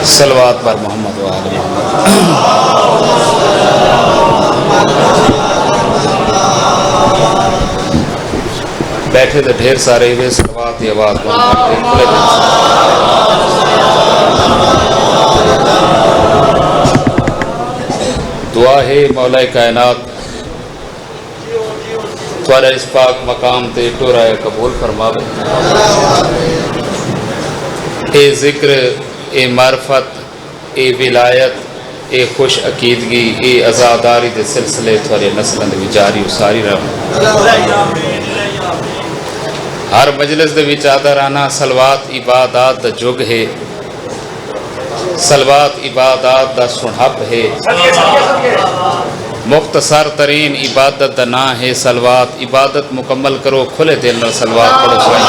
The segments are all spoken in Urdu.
صلوات پر محمد و آل محمد۔ بیٹھے تو ڈھیر سارے ہوئے، صلوات کی آواز دعا ہے مولا کائنات تھوڑا اس پاک مقام تے ٹورائے قبول فرماوے۔ اے ذکر، اے معرفت، اے ولایت، اے خوش عقیدگی، اے عزاداری دے سلسلے تھوڑے نسلوں دے جاری ساری رہو۔ ہر مجلس دے وچ آدھرانا صلوات عبادات دا جگ ہے، صلوات عبادات دا سنہب ہے، مختصر ترین عبادت دا نا ہے صلوات۔ عبادت مکمل کرو کھلے دل نال صلوات پڑھو سوائیں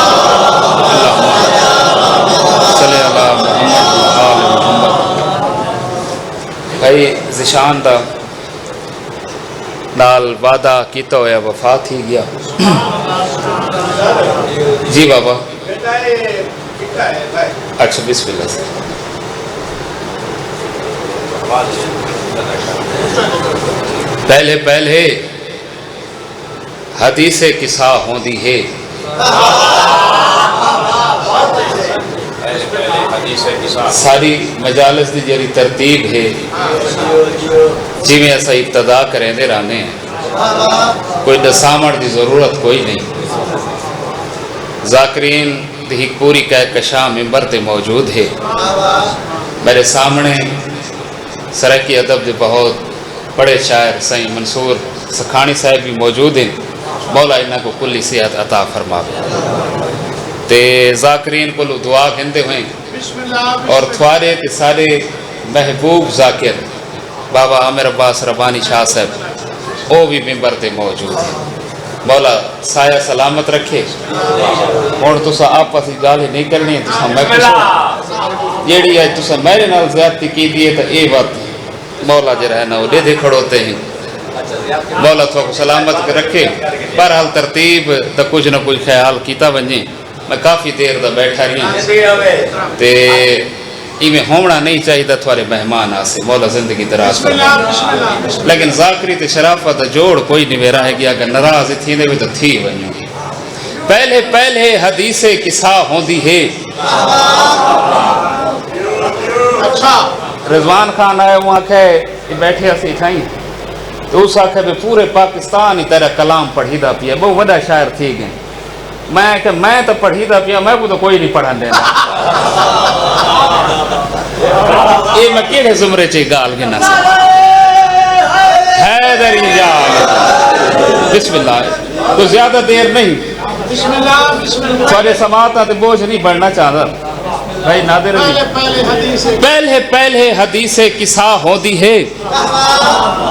صلی اللہ محمد و آل محمد۔ بھائی ذیشان دا نال وعدہ کیتا ہویا وفا تھی گیا۔ جی بابا، اچھا بسم اللہ سے پہلے حدیث قصہ ہوندی ہے۔ ساری مجالس دی جری ترتیب ہے جی میں ایسا ابتدا کریں دے رانے ہیں، کوئی دسامر دی ضرورت کوئی نہیں۔ ذاکرین دی پوری کہکشاں ممبر تے موجود ہے۔ میرے سامنے سرکی ادب دے بہت بڑے شاعر سائیں منصور سکھانی صاحب بھی موجود ہیں، مولا انہاں کو کلی صحت عطا فرماوے۔ تے ذاکرین کو دعا کہندے ہوئے اور تھوارے تے سارے محبوب ذاکر بابا عامر عباس ربانی شاہ صاحب وہ بھی ممبر تے موجود ہیں۔ مولا سایہ سلامت رکھے۔ اور تسا آپس ہی گالے نہیں کرنی ہے، تسا میں کچھ جیڑی ہے تسا میرے نال زیادتی کی دیئے تو اے وقت مولا جو رہنا وہ دے کھڑوتے ہیں۔ مولا تو کو سلامت رکھے۔ بہرحال ترتیب تا کچھ نہ کچھ خیال کیتا بنجیں۔ میں کافی دیر دا بیٹھا رہی ہوں تے میں ہومنا نہیں چاہیے تھا تھوڑے مہمان آسے، مولا زندگی دراز کرنا۔ لیکن ذاکری تے شرافت جوڑ کوئی نہیں میرا ہے گیا کہ نراز تھی دے بھی تو تھی بنیوں۔ پہلے حدیث قصہ ہوندی ہے۔ رضوان خان آئے وہاں کہے بیٹھے اسی ٹھائیں تو اس آکھے بھی پورے پاکستان ہی تیرا کلام پڑھی دا پیا، بہت وڈا شاعر تھی گئے۔ میں کہ میں تو پڑھی دا پیا، میں کو تو کوئی نہیں پڑھا دینا۔ اے میں کیڑے زمرے چے گال گنا سا حیدر جال۔ بسم اللہ، تو زیادہ دیر نہیں، تھوڑے سماعتاں تے بوجھ نہیں بڑھنا چاہتا بھائی نادر علی۔ پہلے حدیث قصہ ہوندی ہے،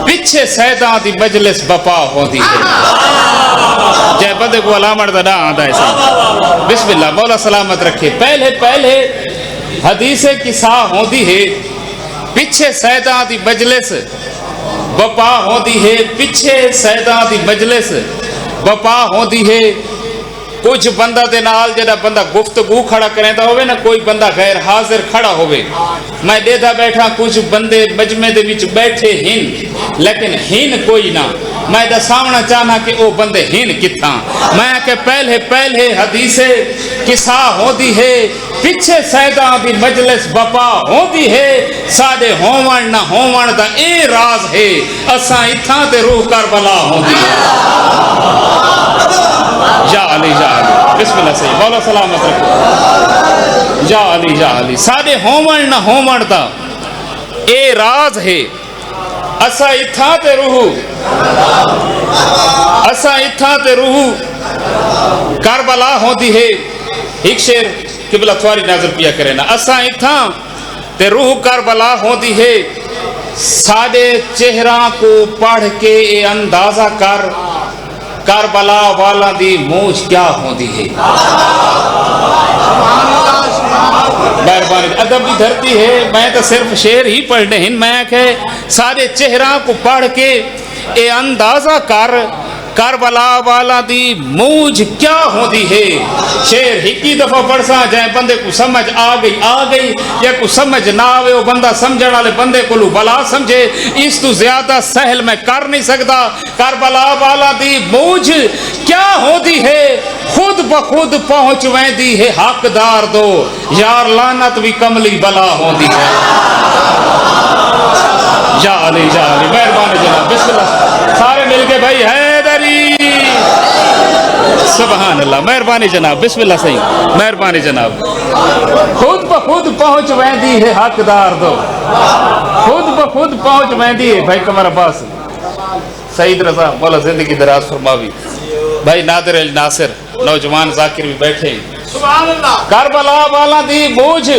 پچھے سیداں دی مجلس بپا ہوندی ہے۔ جے بندے کو علامت دا نہ آندا ہے صحیح۔ بسم اللہ، مولا سلامت رکھے۔ پہلے حدیث قصہ ہوندی ہے، پچھے سیداں دی مجلس بپا ہوندی ہے، پچھے سیداں دی مجلس بپا ہوندی ہے۔ کچھ بندہ دے نال جڑا بندہ گفتگو کھڑا کریندا ہوئے نا، کوئی بندہ غیر حاضر کھڑا ہوئے، میں دیدہ بیٹھا کچھ بندے مجمع دے وچ بیٹھے ہن لیکن ہن کوئی نہ، میں دا سامنا چاہنا کہ او بندے ہن کتھاں۔ میں کہ پہلے حدیث قصہ ہوندی ہے، پچھے سیداں دی مجلس بپا ہوندی ہے۔ ساڈے ہون نہ ہون دا اے راز ہے، اساں اتھاں تے روح کربلا ہوندی ہے۔ یا علی بسم اللہ صحیح، مولا سلامت رکھو۔ یا علی ساڈے ہون نہ ہون دا اے راز ہے، اساں اتھاں تے روح کربلا ہوندی ہے۔ ایک شعر قبلہ تھواری نظر پیا کرے نا، اساں اتھاں تے روح کربلا ہوندی ہے۔ ساڈے چہرہ کو پڑھ کے اے اندازہ کر، کربلا والا دی موج کیا ہوندی ہے۔ مہربانی ادب کی دھرتی ہے، میں تو صرف شعر ہی پڑھنے ہیں۔ میں کہ سارے چہرہ کو پڑھ کے اے اندازہ کر، کربلا والا دی موج کیا ہوندی ہے۔ شیر ہکی دفعہ پڑھسا جائیں بندے کو سمجھ آ گئی یا کو سمجھ نہ آوے وہ بندہ سمجھن والے بندے کو بلا سمجھے اس تو زیادہ سہل میں کر نہیں سکتا کربلا والا دی بوجھ کیا ہوتی ہے خود بخود پہنچ ویندی ہے حقدار دو یار لعنت بھی کملی بلا ہوتی ہے یا علی مہربانی جناب بسم اللہ سارے مل کے بھائی حیدری سبحان اللہ مہربانی جناب بسم اللہ صحیح مہربانی جناب خود بخود پہنچ ویندی ہے حقدار دو خود بخود پہنچ ویندی ہے بھائی قمر عباس سعید رضا مولا زندگی دراز فرماوی بھائی نادر الناصر نوجوان ذاکر بھی بیٹھے کربلا والا دی بوجھ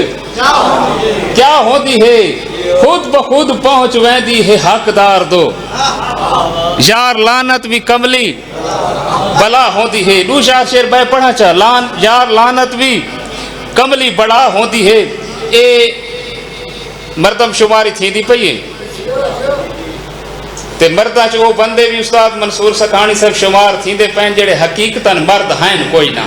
کیا ہوتی ہے خود بخود پہنچ ویندی ہے حقدار دو یار لعنت بھی کملی بلا ہوتی ہے دوسرا شیر بے پڑھا چاہ یار لعنت بھی کملی بڑا ہوتی ہے اے مردم شماری تھی دی پئیے تے مردہ چ وہ بندے بھی استاد منصور سکھانی صاحب شمار تھی دے پین جڑے حقیقتاً مرد ہیں کوئی نہ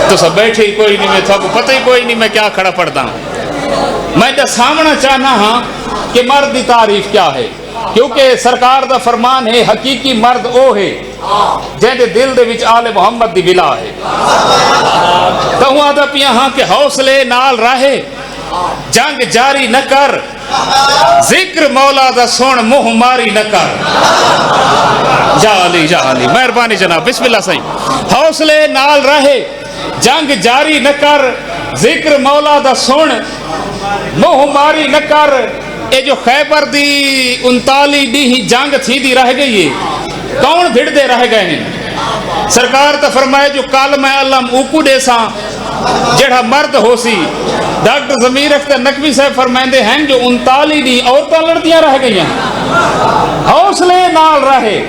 تو سب بیٹھے ہی کوئی نہیں میں تھا کو پتہ ہی کوئی نہیں میں کیا کھڑا پڑتا ہوں میں تو سامنا چاہنا ہاں کہ مرد دی تعریف کیا ہے کیونکہ سرکار دا فرمان ہے حقیقی مرد او ہے جہاں دے دل دے وچ آل محمد دی بلا ہے تو ہوں آدھا پیا ہاں کہ حوصلے نال راہے جنگ جاری نہ کر ذکر مولا دا سن منہ ماری نہ کر جا علی مہربانی جناب بسم اللہ صحیح حوصلے نال رہے جنگ جاری نہ کر ذکر مولا دا سن منہ ماری نہ کر اے جو خیبر دی 39 ڈی جنگ تھی دی رہ گئی ہے کون بھڑ دے رہ گئے ہیں سرکار تا فرمائے جو کالمہ علم اوکو دے ساں جڑا مرد ہو سی ڈاکٹر ضمیر اختر نقوی صاحب فرمائندے ہیں جو 39 دی عورتاں لڑدیاں رہ گئی ہیں حوصلے نال رہے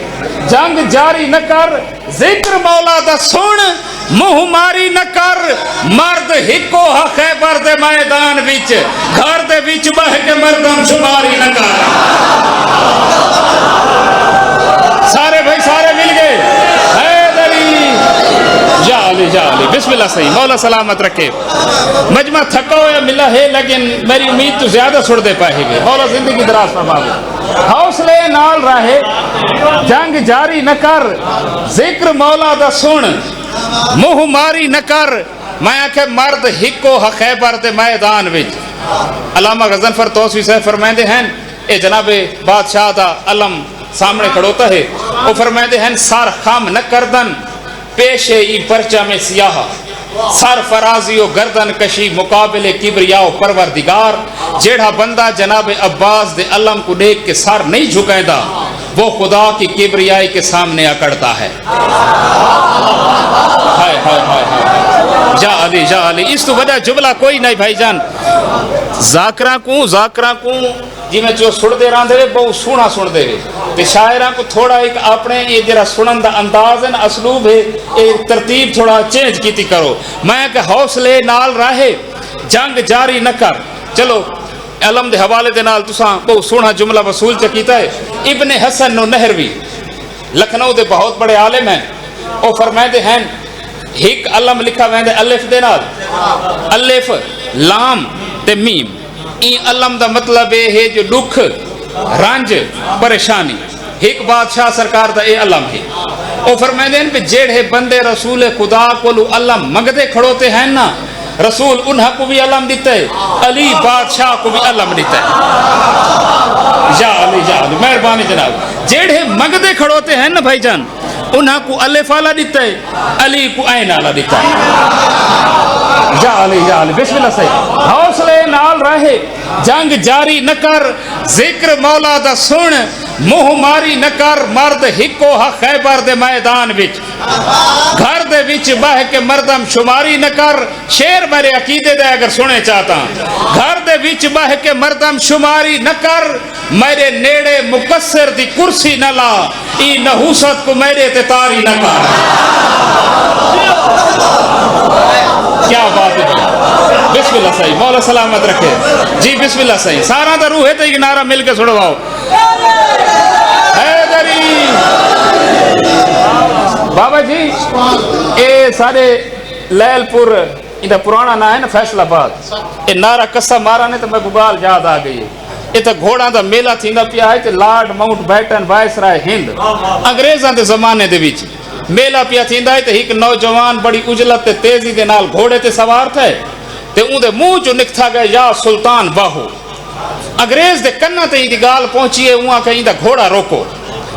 جنگ جاری نہ کر ذکر مولا دا سن منہ ماری نہ کر مرد ہکو خیبر دے میدان وچ گھر دے وچ بہ کے مردم شماری نہ کر سارے بھائی سارے مل گئے جا علی بسم اللہ صحیح مولا سلامت رکھے مجمع تھکا ہویا ملا ہے لیکن میری امید تو زیادہ سڑ دے پائے گے مولا زندگی دراز فرماوے حوصلے نال رہے جنگ جاری نہ کر ذکر مولا دا سن منہ ماری نہ کر میں آکھے مرد ہکو خیبر دے میدان وچ علامہ غضنفر توسوی صاحب فرمائندے ہیں اے جناب بادشاہ دا علم سامنے کھڑوتا ہے وہ فرمائندے ہیں سار خام نہ کردن پیشے ای پرچہ میں سیاہ سر فرازی و گردن کشی مقابل کبریاء و پروردگار جیڑا بندہ جناب عباس دے علم کو دیکھ کے سر نہیں جھکائیں دا وہ خدا کی کبریائی کے سامنے اکڑتا ہے ہائے ہائے ہائے ہائے جا علی اس تو وجہ جملہ کوئی نہیں بھائی جان ذاکرہ کو جی میں جو سڑ دے رہاں دے بہت سونا سڑ دے تے شاعران کو تھوڑا ایک اپنے یہ جرا سنن دا انداز ہے اسلوب ہے ایک ترتیب تھوڑا چینج کیتی کرو میں کہ حوصلے نال راہے جنگ جاری نہ کر چلو علم دے حوالے دے نال تساں بہت سونا جملہ وصول چکیتا ہے ابن حسن نو نہروی لکھنؤ دے بہت بڑے عالم ہیں وہ فرمائے ہیں ہک علم لکھا ویندے الف دے نال الف لام تے میم این علم دا مطلب ہے جو دکھ رنج پریشانی ایک بادشاہ سرکار دا اے علم ہے وہ فرمائے ہیں کہ جیڑے بندے رسول خدا کو علم مگدے کھڑوتے ہیں نا رسول انہا کو بھی علم دیتا ہے علی بادشاہ کو بھی علم دیتا ہے جا علی مہربانی جناب جیڑے مگدے کھڑوتے ہیں نا بھائی جان انہا کو الف آلہ دیتا ہے علی کو عین آلہ دیتا ہے جا علی بسم اللہ صحیح حوصلے نال رہے جنگ جاری نہ کر ذکر مولا دا سن منہ ماری نہ کر مرد ہکو خیبر دے میدان وچ گھر دے وچ بہ کے مردم شماری نہ کر شیر میرے عقیدے دے اگر سنے چاہتا گھر دے وچ بہ کے مردم شماری نہ کر میرے نیڑے مقصر دی کرسی نہ لا ای نحوست کو میرے تے تاری نہ کر کیا بات ہے بسم اللہ صحیح مولا سلامت رکھے جی بسم اللہ صحیح سارا دا روح ہے تو ایک نعرہ مل کے سڑواؤ حیدری بابا جی اے سارے لیل پور ادھر پرانا نا ہے نا فیصل آباد اے نارا کسا مارا نے تو میں گال یاد آ گئی یہ تو گھوڑا دا میلہ تھیندا پیا ہے تے لارڈ ماؤنٹ بیٹن وائس رائے ہند انگریزاں دے زمانے دے وچ میلہ پیا تھیندا ہے تے ایک نوجوان بڑی اجلت تے تیزی دے نال گھوڑے تے سوار تھے تے اون دے منہ چوں نکتا گیا یا سلطان باہو انگریز دے کنا تے دی گال پہنچی ہے اون کہ ایندا گھوڑا روکو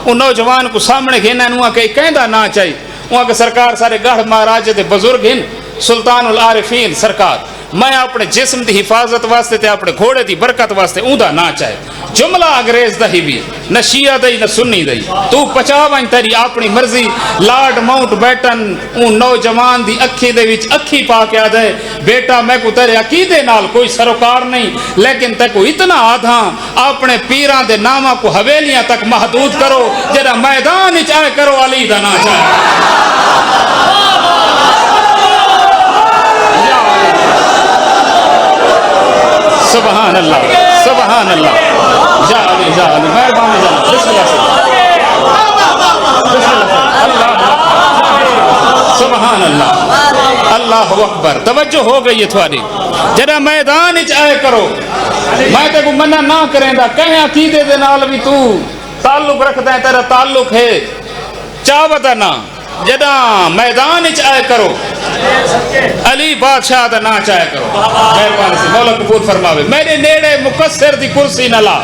ان نوجوان کو سامنے گھینا اون کہ کہندا نہ چاہی اون کہ سرکار سارے گڑھ مہاراجے دے بزرگ ہیں سلطان العارفین سرکار میں اپنے جسم دی حفاظت واسطے تے اپنے گھوڑے دی برکت واسطے اوندا نہ چاہے جملہ انگریز دا ہی بھی نہ شیعہ دئی نہ سنی دئی تو پچاوائیں تیری اپنی مرضی لارڈ ماؤنٹ بیٹن اون نوجوان دی اکھی دے وچ اکھی پا کے آدھے بیٹا میں کو تیرے عقیدے نال کوئی سروکار نہیں لیکن تے کو اتنا آدھا اپنے پیران دے نامہ کو حویلیاں تک محدود کرو جڑا میدان وچ آئے کرو علی دا نہ چاہے سبحان اللہ سبحان اللہ جا علی مہربانی جا بسم اللہ سبحان اللہ اللہ اکبر توجہ ہو گئی ہے تھوڑی جڑا میدان وچ آئے کرو میں تے کو منع نہ کریں دا کہیں عقیدے دے نال بھی تو تعلق رکھدا ہے تیرا تعلق ہے چاہتا نہ جڑا میدان وچ آئے کرو علی بادشاہ دا نہ چاہے کرو مہربانی سے مولا قبول فرماوے میرے نیڑے مقصر دی کرسی نہ لا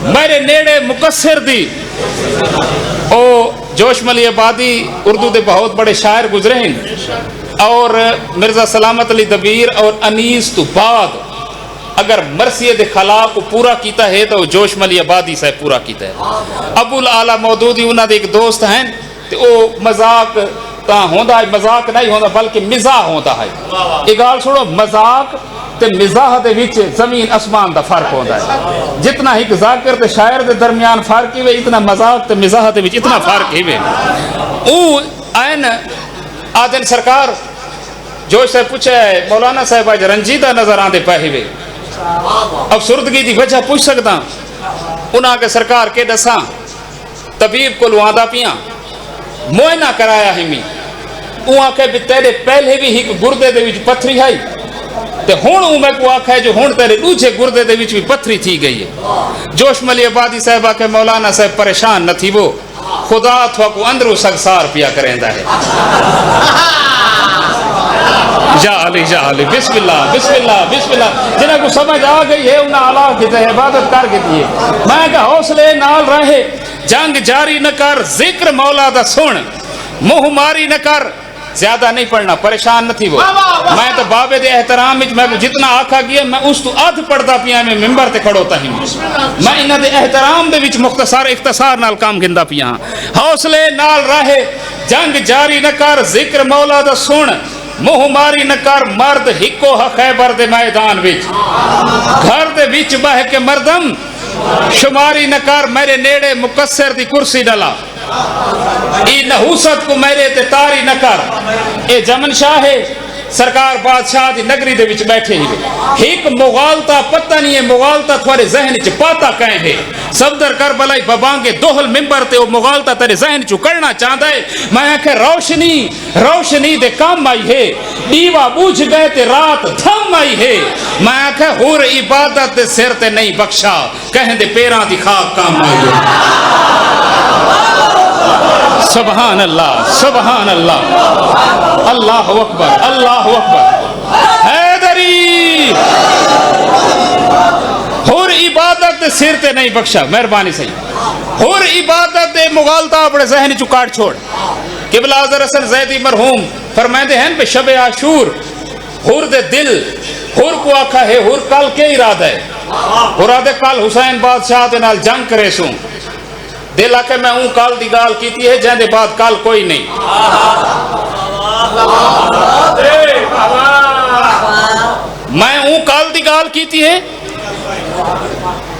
میرے نیڑے مقصر دی او جوش ملی آبادی اردو دے بہت بڑے شاعر گزرے ہیں اور مرزا سلامت علی دبیر اور انیس تو بعد اگر مرثیے دے خلا کو پورا کیتا ہے تو جوش ملی آبادی سے پورا کیتا ہے ابو الاعلی مودودی انہاں دے ایک دوست ہیں تو او مذاق تا ہوندا ہے مذاق نہیں ہوندا بلکہ مزاح ہوندا ہے یہ گال سنو مذاق تے مزاح دے وچ زمین آسمان دا فرق ہوندا ہے جتنا ایک ذاکر تے شاعر دے درمیان فرق ہے اتنا مذاق تے مزاح دے وچ اتنا فرق ہے او این آدن سرکار جو سے پوچھے مولانا صاحب اج رنجیدہ نظر آندے پے ہوئے افسردگی دی وجہ پوچھ سکدا انہاں کے سرکار کے دساں طبیب کو لواندا پیاں معائنہ کرایا ہی میں اوہاں کہ بھی تیرے پہلے بھی ایک گردے دے وچ پتھری ہے تے ہن او میں کو آکھا ہے جو ہن تیرے دوجے گردے دے وچ بھی پتھری تھی گئی ہے جوش ملی آبادی صاحبہ کے مولانا صاحب پریشان نہ تھی وہ خدا تھوا کو اندرو سگسار پیا کریندا ہے جا علی بسم اللہ بسم اللہ بسم اللہ جنہاں کو سمجھ آ گئی ہے انہاں اللہ کی عبادت کر کے دیے میں کہ حوصلے نال رہے جنگ جاری نہ کر ذکر مولا دا سن منہ ماری نہ کر زیادہ نہیں پڑھنا پریشان نہ تھی وہ میں تو بابے دے احترام میں جتنا آکھا گیا میں اس تو آدھ پڑھتا پیا میں ممبر تے کھڑوتا ہی میں انہاں دے احترام دے وچ مختصر اختصار نال کام گندا پیا حوصلے نال رہے جنگ جاری نہ کر ذکر مولا دا سن منہ ماری نہ کر مرد ہکو خیبر دے میدان وچ گھر دے وچ بہ کے مردم شماری نہ کر میرے نیڑے مقصر دی کرسی نہ لا ای نحوست کو میرے تے تاری نہ کر اے جمن شاہ ہے سرکار بادشاہ دی نگری دے وچ بیٹھے ہی ایک مغالطہ پتہ نہیں ہے مغالطہ تھوڑے ذہن چ پاتا کہیں ہے صفدر کربلائی بابانگے دوہل ممبر تے وہ مغالطہ تیرے ذہن چ کرنا چاہتا ہے میں کہ روشنی دے کام آئی ہے دیوا بوجھ گئے تے رات تھم آئی ہے میں کہ ہور عبادت دے سر تے نہیں بخشا کہیں دے پیران دی خاک کام آئی ہے سبحان اللہ اللہ اکبر حیدری ہور عبادت دے سر تے نہیں بخشا مہربانی صحیح ہور عبادت دے مغالطہ اپنے ذہن چو کاٹ چھوڑ قبلہ حضرت حسن زیدی مرحوم فرمائندے ہیں پہ شب عاشور ہور دے دل ہور کو آکھا ہے ہور کل کے ارادہ ہے ارادہ کل حسین بادشاہ دے نال جنگ کرے سوں دل آکھے میں اون کال دی گال کیتی ہے جہاں دے بعد کال کوئی نہیں میں اون کال دی گال کیتی ہے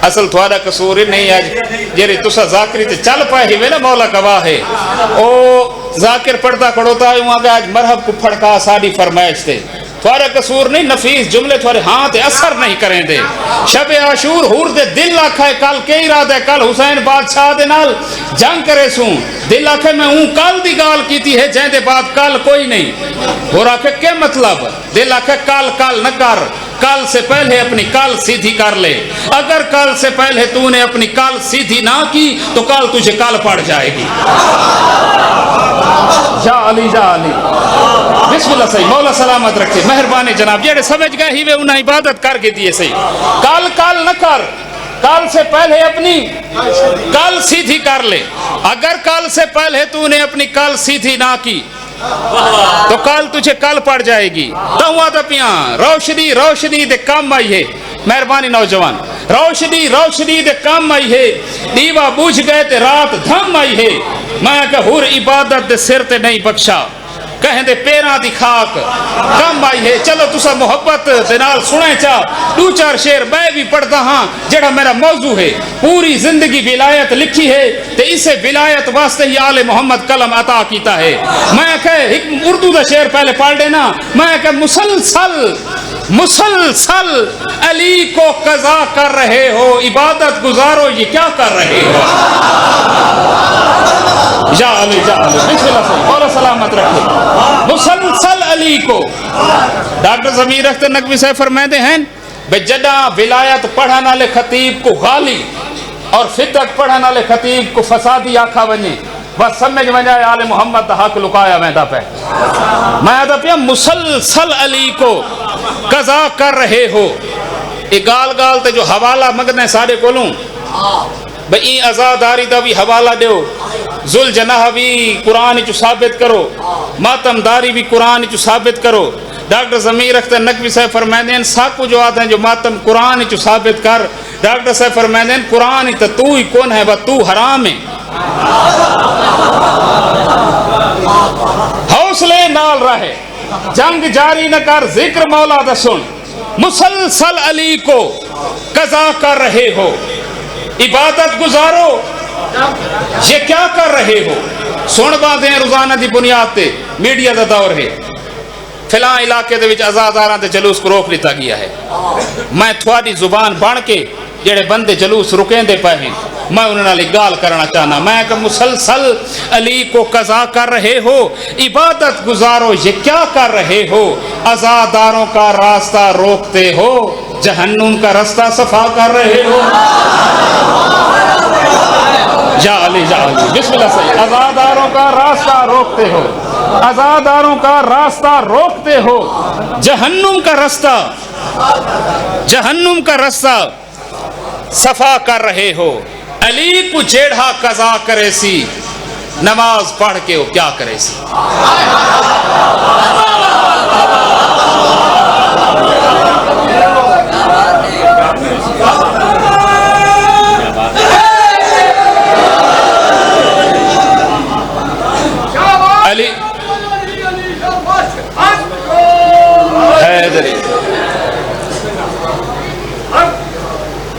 اصل تھوڑا قصور نہیں ہے جیرے تسا ذاکری تے چل پائے ہوئے نا مولا گواہ ہے او ذاکر پڑھتا کھڑوتا ہے وہاں گا آج مرحب کو پھڑکا ساری فرمائش تے تھوڑا قصور نہیں نفیس جملے تھوڑے ہاں تے اثر نہیں کریں دے شب عاشور ہور دے دل آکھے کل کے ارادہ کل حسین بادشاہ دے نال جنگ کرے سوں دل آکھے میں ہوں کل دی گال کیتی ہے جہاں دے بعد کل کوئی نہیں اور آکھے کیا مطلب دل آکھے کل نہ کر کل سے پہلے اپنی کل سیدھی کر لے اگر کل سے پہلے تو نے اپنی کل سیدھی نہ کی تو کل تجھے کل پڑ جائے گی جا علی بسم اللہ صحیح مولا سلامت رکھے مہربانی جناب جیڑے سمجھ گئے ہی وہ انہیں عبادت کر کے دیے صحیح کل نہ کر کل سے پہلے اپنی کل سیدھی کر لے اگر کل سے پہلے تو نے اپنی کل سیدھی نہ کی تو کل تجھے کل پڑ جائے گی تو پیاں روشنی دے کام آئی ہے مہربانی نوجوان روشنی دے کام آئی ہے دیوا بوجھ گئے تے رات دھم آئی ہے میں کہ ہور عبادت دے سر تے نہیں بخشا کہیں دے پیراں دی خاک کم آئی ہے چلو تسا محبت دے نال سنے چاہ دو چار شعر میں بھی پڑھتا ہاں جڑا میرا موضوع ہے پوری زندگی ولایت لکھی ہے تے اسے ولایت واسطے ہی آل محمد قلم عطا کیتا ہے میں کہ اردو دا شعر پہلے پڑھ لینا میں کہ مسلسل علی کو قضا کر رہے ہو عبادت گزارو یہ کیا کر رہے ہو جا علی بسم اللہ صحیح مولا سلامت رکھے مسلسل علی کو ڈاکٹر ضمیر اختر نقوی صاحب فرمائے ہیں بے جڈا ولایت پڑھن والے خطیب کو غالی اور فتق پڑھن والے خطیب کو فسادی آکھا ونجے بس سمجھ ونجائے آل محمد دا حق لکایا ویندا پہ میں آدھا پیا مسلسل علی کو قضا کر رہے ہو یہ گال تے جو حوالہ مگنے سارے کولوں بھئی ازاداری دا بھی حوالہ دیو ذل جناح بھی قرآن چو ثابت کرو ماتم داری بھی قرآن چو ثابت کرو ڈاکٹر ضمیر اختر نقوی صاحب فرمائے ہیں ساکو جو آتے ہیں جو ماتم قرآن چو ثابت کر ڈاکٹر صاحب فرمائے ہیں قرآن تو ہی کون ہے تو حرام ہے حوصلے نال رہے جنگ جاری نہ کر ذکر مولا دا سن مسلسل علی کو قضا کر رہے ہو عبادت گزارو یہ کیا کر رہے ہو سن باندھے ہیں روزانہ دی بنیاد تے میڈیا دا دور ہے فلاں علاقے دے وچ آزاداراں تے جلوس کو روک لیتا گیا ہے میں تھوڑی زبان بن کے جڑے بندے جلوس رکیں دے پہ ہیں میں انہوں نے گال کرنا چاہنا میں کہ مسلسل علی کو قضا کر رہے ہو عبادت گزارو یہ کیا کر رہے ہو عزاداروں کا راستہ روکتے ہو جہنم کا راستہ صفا کر رہے ہو جا علی بسم اللہ صحیح عزاداروں کا راستہ روکتے ہو عزاداروں کا راستہ روکتے ہو جہنم کا راستہ صفا کر رہے ہو علی کو جیڑھا قضا کرے سی نماز پڑھ کے وہ کیا کرے سی علی حیدری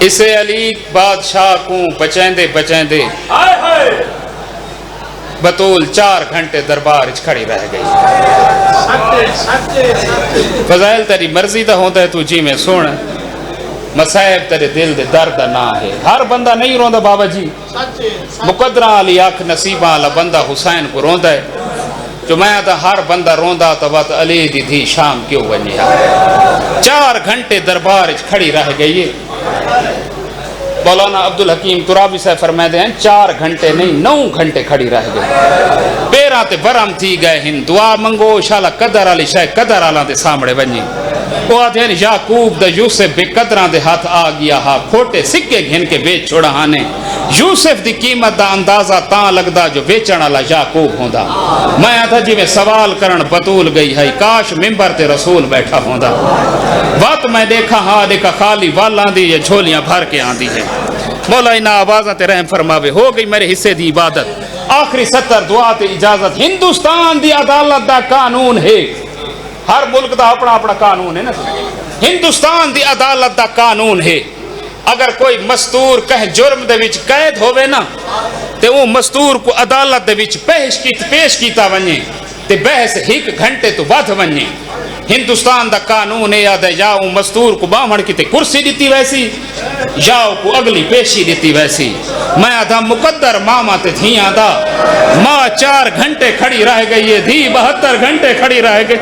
اسے علی بادشاہ کو بچیندے بطول 4 گھنٹے دربار اچ کھڑی رہ گئی فضائل تیری مرضی دا ہوتا ہے تو جی میں سن مسائب تیرے دل دے درد نہ ہے ہر بندہ نہیں روندا بابا جی مقدرہ علی آکھ نصیبہ علی بندہ حسین کو روندا ہے جو میں آتا ہر بندہ روندا تو بات علی دی تھی شام کیوں بنی ہے 4 گھنٹے دربار اچ کھڑی رہ گئی ہے مولانا عبدالحکیم ترابی صاحب فرمائے ہیں 4 گھنٹے نہیں 9 گھنٹے کھڑی رہ گئی پیرا تے برم تھی گئے ہن دعا منگو شالا قدر علی شاہ قدر علی دے سامنے بنی وہ آتے ہیں یعقوب دا یوسف بے قدران دے ہاتھ آ گیا ہا کھوٹے سکے گھن کے بیچ چھوڑا ہانے یوسف دی قیمت دا اندازہ تاں لگدا جو بیچن والا یعقوب ہوندا میں آتا جی میں سوال کرن بطول گئی ہے کاش ممبر تے رسول بیٹھا ہوندا وقت میں دیکھا خالی والاں دی یہ جھولیاں بھر کے آندی ہے مولا انہا آوازاں تے رحم فرماوے ہو گئی میرے حصے دی عبادت آخری 70 دعا تے اجازت ہندوستان دی عدالت دا قانون ہے ہر ملک دا اپنا اپنا قانون ہے نا ہندوستان دی عدالت دا قانون ہے اگر کوئی مستور کہیں جرم دے وچ قید ہوئے نا تے وہ مستور کو عدالت دے وچ پیش کیتا ونجے تے بحث 1 گھنٹے تو ود ونجے ہندوستان دا قانون یاد ہے جاؤ مزدور کو باہمن کی تے کرسی دیتی ویسی جاؤ کو اگلی پیشی دیتی ویسی میں آدھا مقدر ماما تے دھیاں دا ماں 4 گھنٹے کھڑی رہ گئی ہے دھی 72 گھنٹے کھڑی رہ گئی